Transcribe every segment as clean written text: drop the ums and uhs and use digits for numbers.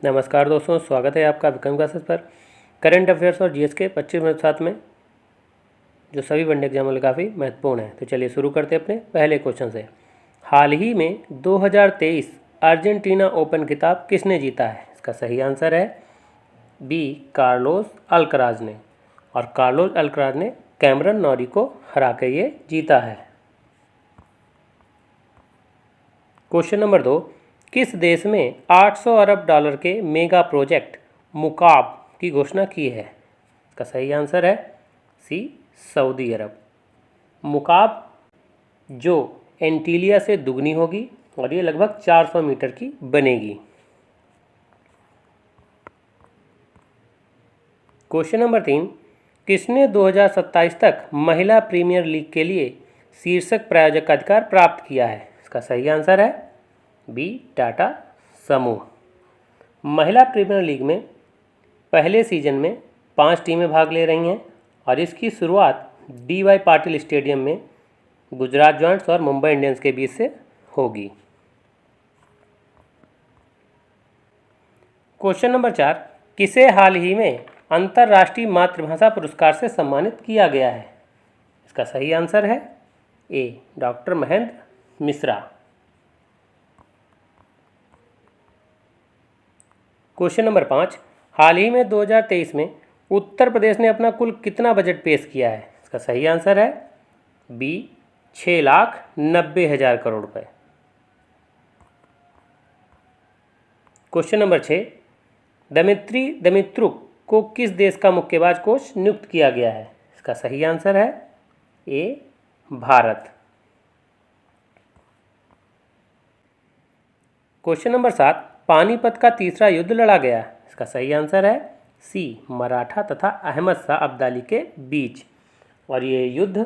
नमस्कार दोस्तों, स्वागत है आपका विक्रम क्लासेस पर। करंट अफेयर्स और जीएस के 25 मिनट साथ में जो सभी वनडे एग्जाम वाले काफ़ी महत्वपूर्ण है। तो चलिए शुरू करते हैं अपने पहले क्वेश्चन से। हाल ही में 2023 अर्जेंटीना ओपन खिताब किसने जीता है? इसका सही आंसर है बी, कार्लोस अल्कराज ने। और कार्लोस अल्कराज ने कैमरन नॉरी को हरा के ये जीता है। क्वेश्चन नंबर 2, किस देश में 800 अरब डॉलर के मेगा प्रोजेक्ट मुकाब की घोषणा की है? इसका सही आंसर है सी, सऊदी अरब। मुकाब जो एंटीलिया से दुगनी होगी और ये लगभग 400 मीटर की बनेगी। क्वेश्चन नंबर 3, किसने 2027 तक महिला प्रीमियर लीग के लिए शीर्षक प्रायोजक का अधिकार प्राप्त किया है? इसका सही आंसर है बी, टाटा समूह। महिला प्रीमियर लीग में पहले सीजन में 5 टीमें भाग ले रही हैं और इसकी शुरुआत डी.वाई. पाटिल स्टेडियम में गुजरात जॉइंट्स और मुंबई इंडियंस के बीच से होगी। क्वेश्चन नंबर 4, किसे हाल ही में अंतर्राष्ट्रीय मातृभाषा पुरस्कार से सम्मानित किया गया है? इसका सही आंसर है A, doctor Mahendra Mishra. Question number 5, हाल ही में 2023 में उत्तर प्रदेश ने अपना कुल कितना बजट पेश किया है? इसका सही आंसर है बी, 6,90,000 करोड़ रुपए। क्वेश्चन नंबर 6, दमित्री दमित्रुक को किस देश का मुक्केबाज कोच नियुक्त किया गया है? इसका सही आंसर है ए, भारत। क्वेश्चन नंबर 7, पानीपत का तीसरा युद्ध लड़ा गया। इसका सही आंसर है सी, मराठा तथा अहमद शाह अब्दाली के बीच। और ये युद्ध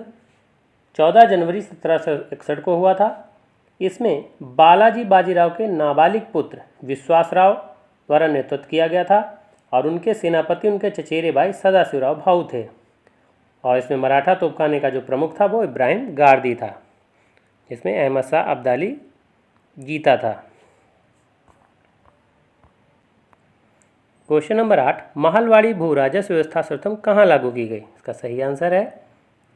14 जनवरी 1761 को हुआ था। इसमें बालाजी बाजीराव के नाबालिग पुत्र विश्वासराव द्वारा नेतृत्व किया गया था और उनके सेनापति उनके चचेरे भाई सदाशिवराव भाऊ थे। और इसमें मराठा तोपखाने का जो प्रमुख था वो इब्राहिम गारदी था, जिसमें अहमद शाह अब्दाली जीता था। क्वेश्चन नंबर 8, महलवाड़ी भू राजस्व व्यवस्था सर्वप्रथम कहाँ लागू की गई? इसका सही आंसर है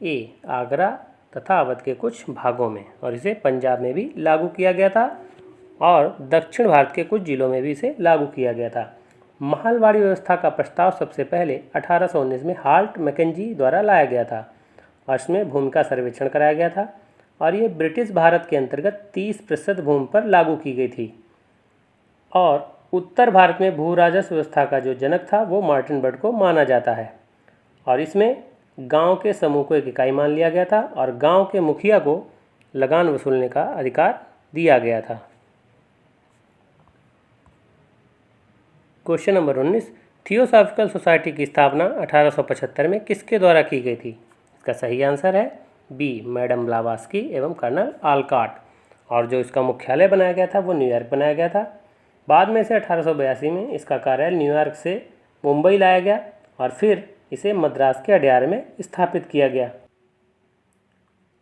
ए, आगरा तथा अवध के कुछ भागों में। और इसे पंजाब में भी लागू किया गया था और दक्षिण भारत के कुछ जिलों में भी इसे लागू किया गया था। महलवाड़ी व्यवस्था का प्रस्ताव सबसे पहले 1819 में हाल्ट मैकेंजी द्वारा लाया गया था और इसमें भूमि का सर्वेक्षण कराया गया था और ये ब्रिटिश भारत के अंतर्गत 30% भूमि पर लागू की गई थी। और उत्तर भारत में भू राजस्व व्यवस्था का जो जनक था वो मार्टिन बर्ड को माना जाता है। और इसमें गांव के समूह को एक इकाई मान लिया गया था और गांव के मुखिया को लगान वसूलने का अधिकार दिया गया था। क्वेश्चन नंबर 19, थियोसॉफिकल सोसाइटी की स्थापना 1875 में किसके द्वारा की गई थी? इसका सही आंसर है बी, मैडम ब्लावास्की एवं कर्नल आलकाट। और जो इसका मुख्यालय बनाया गया था वो न्यूयॉर्क बनाया गया था। बाद में इसे 1882 में इसका कार्यालय न्यूयॉर्क से मुंबई लाया गया और फिर इसे मद्रास के अडयार में स्थापित किया गया।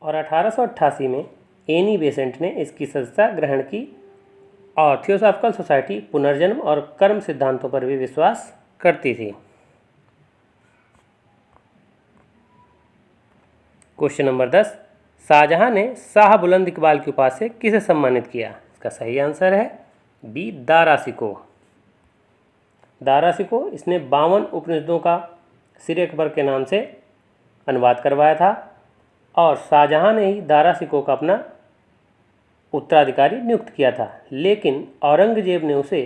और 1888 में एनी बेसेंट ने इसकी सदस्यता ग्रहण की और थियोसॉफिकल सोसाइटी पुनर्जन्म और कर्म सिद्धांतों पर भी विश्वास करती थी। क्वेश्चन नंबर 10, शाहजहां ने शाह बुलंद इकबाल की उपाधि से किसे सम्मानित किया? इसका सही आंसर है बी, दारा शिकोह। दारा शिकोह इसने 52 उपनिषदों का सिर अकबर के नाम से अनुवाद करवाया था और शाहजहां ने ही दारा शिकोह का अपना उत्तराधिकारी नियुक्त किया था। लेकिन औरंगजेब ने उसे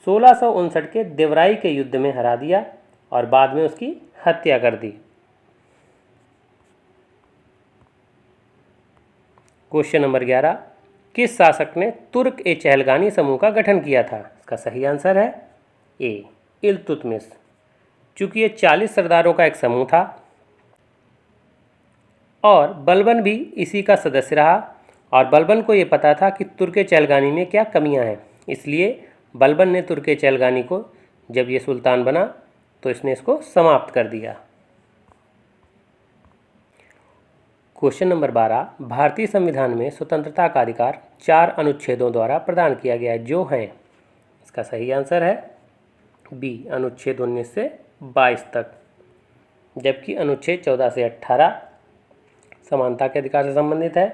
1659 के देवराई के युद्ध में हरा दिया और बाद में उसकी हत्या कर दी। क्वेश्चन नंबर 11, किस शासक ने तुर्क ए चहलगानी समूह का गठन किया था? इसका सही आंसर है ए, इल्तुतमिश। चूँकि ये 40 सरदारों का एक समूह था और बलबन भी इसी का सदस्य रहा और बलबन को ये पता था कि तुर्क ए चहलगानी में क्या कमियां हैं, इसलिए बलबन ने तुर्क ए चहलगानी को जब ये सुल्तान बना तो इसने इसको समाप्त कर दिया। क्वेश्चन नंबर 12, भारतीय संविधान में स्वतंत्रता का अधिकार 4 अनुच्छेदों द्वारा प्रदान किया गया है, जो हैं इसका सही आंसर है बी, अनुच्छेद 19 से 22 तक। जबकि अनुच्छेद 14 से 18 समानता के अधिकार से संबंधित है।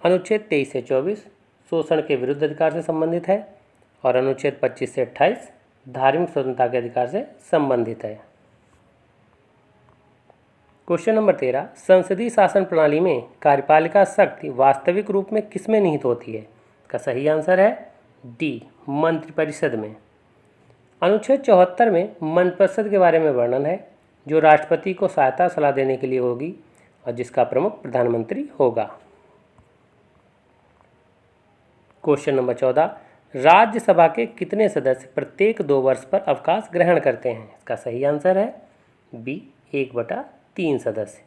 अनुच्छेद 23 से 24 शोषण के विरुद्ध अधिकार से संबंधित है। और अनुच्छेद 25 से 28 धार्मिक स्वतंत्रता के अधिकार से संबंधित है। क्वेश्चन नंबर 13, संसदीय शासन प्रणाली में कार्यपालिका शक्ति वास्तविक रूप में किसमें निहित होती है? इसका सही आंसर है डी, मंत्रिपरिषद में। अनुच्छेद 74 में मंत्रिपरिषद के बारे में वर्णन है, जो राष्ट्रपति को सहायता सलाह देने के लिए होगी और जिसका प्रमुख प्रधानमंत्री होगा। क्वेश्चन नंबर 14, राज्यसभा के कितने सदस्य प्रत्येक 2 वर्ष पर अवकाश ग्रहण करते हैं? इसका सही आंसर है बी, 1/3 सदस्य।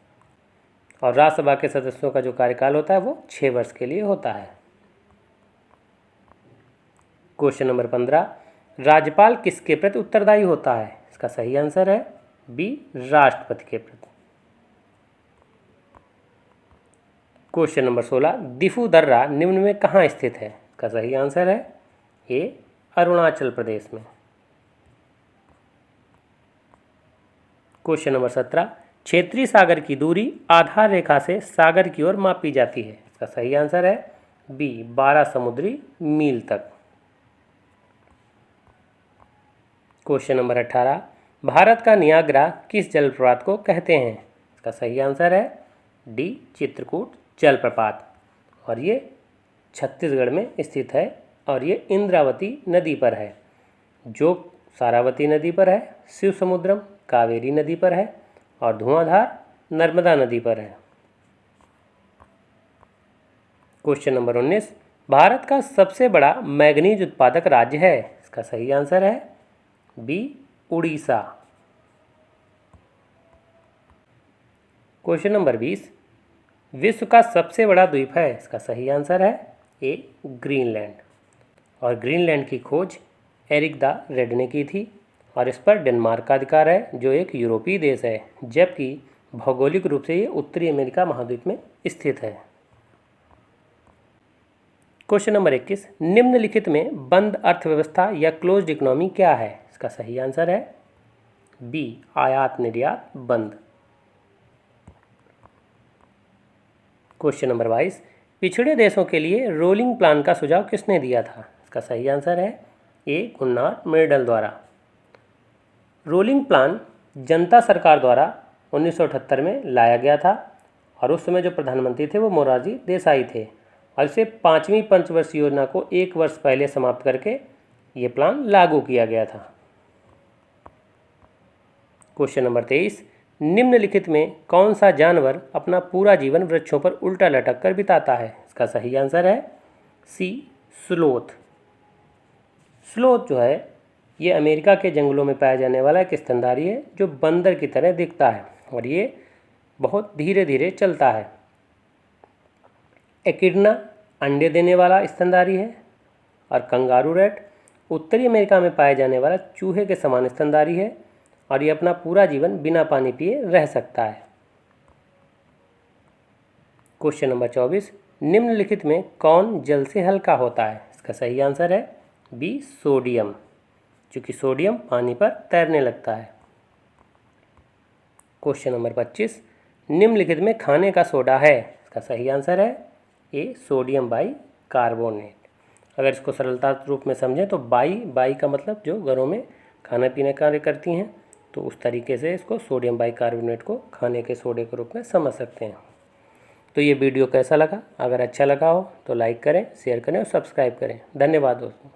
और राज्यसभा के सदस्यों का जो कार्यकाल होता है वो 6 वर्ष के लिए होता है। क्वेश्चन नंबर 15, राज्यपाल किसके प्रति उत्तरदायी होता है? इसका सही आंसर है बी, राष्ट्रपति के प्रति। क्वेश्चन नंबर 16, दिफू दर्रा निम्न में कहाँ स्थित है? इसका सही आंसर है ए, अरुणाचल प्रदेश में। क्वेश्चन नंबर 17, क्षेत्रीय सागर की दूरी आधार रेखा से सागर की ओर मापी जाती है। इसका सही आंसर है बी, 12 समुद्री मील तक। क्वेश्चन नंबर 18, भारत का नियाग्रा किस जलप्रपात को कहते हैं? इसका सही आंसर है डी, चित्रकूट जलप्रपात। और ये छत्तीसगढ़ में स्थित है और ये इंद्रावती नदी पर है, जो सारावती नदी पर है, शिव समुद्रम कावेरी नदी पर है और धुआंधार नर्मदा नदी पर है। क्वेश्चन नंबर 19, भारत का सबसे बड़ा मैंगनीज उत्पादक राज्य है? इसका सही आंसर है बी, उड़ीसा। क्वेश्चन नंबर 20, विश्व का सबसे बड़ा द्वीप है? इसका सही आंसर है ए, ग्रीनलैंड। और ग्रीनलैंड की खोज एरिक द रेड ने की थी और इस पर डेनमार्क का अधिकार है, जो एक यूरोपीय देश है, जबकि भौगोलिक रूप से ये उत्तरी अमेरिका महाद्वीप में स्थित है। क्वेश्चन नंबर 21, निम्नलिखित में बंद अर्थव्यवस्था या क्लोज्ड इकोनॉमी क्या है? इसका सही आंसर है बी, आयात निर्यात बंद। क्वेश्चन नंबर 22, पिछड़े देशों के लिए रोलिंग प्लान का सुझाव किसने दिया था? इसका सही आंसर है ए, गुन्नार मेडल द्वारा। रोलिंग प्लान जनता सरकार द्वारा 1978 में लाया गया था और उस समय जो प्रधानमंत्री थे वो मोरारजी देसाई थे और इसे 5वीं पंचवर्षीय योजना को 1 वर्ष पहले समाप्त करके ये प्लान लागू किया गया था। क्वेश्चन नंबर 23, निम्नलिखित में कौन सा जानवर अपना पूरा जीवन वृक्षों पर उल्टा लटक कर बिताता है? इसका सही आंसर है सी, स्लोथ। स्लोथ जो है ये अमेरिका के जंगलों में पाया जाने वाला एक स्तनधारी है, जो बंदर की तरह दिखता है और ये बहुत धीरे धीरे चलता है। एकिडना अंडे देने वाला स्तनधारी है और कंगारू रैट उत्तरी अमेरिका में पाए जाने वाला चूहे के समान स्तनधारी है और ये अपना पूरा जीवन बिना पानी पिए रह सकता है। क्वेश्चन नंबर 24, निम्नलिखित में कौन जल से हल्का होता है? इसका सही आंसर है बी, सोडियम, क्योंकि सोडियम पानी पर तैरने लगता है। क्वेश्चन नंबर 25, निम्नलिखित में खाने का सोडा है? इसका सही आंसर है ए, सोडियम बाई कार्बोनेट। अगर इसको सरलता रूप में समझें तो बाई का मतलब जो घरों में खाना पीने कार्य करती हैं, तो उस तरीके से इसको सोडियम बाई कार्बोनेट को खाने के सोडे के रूप में समझ सकते हैं। तो ये वीडियो कैसा लगा? अगर अच्छा लगा हो तो लाइक करें, शेयर करें और सब्सक्राइब करें। धन्यवाद दोस्तों।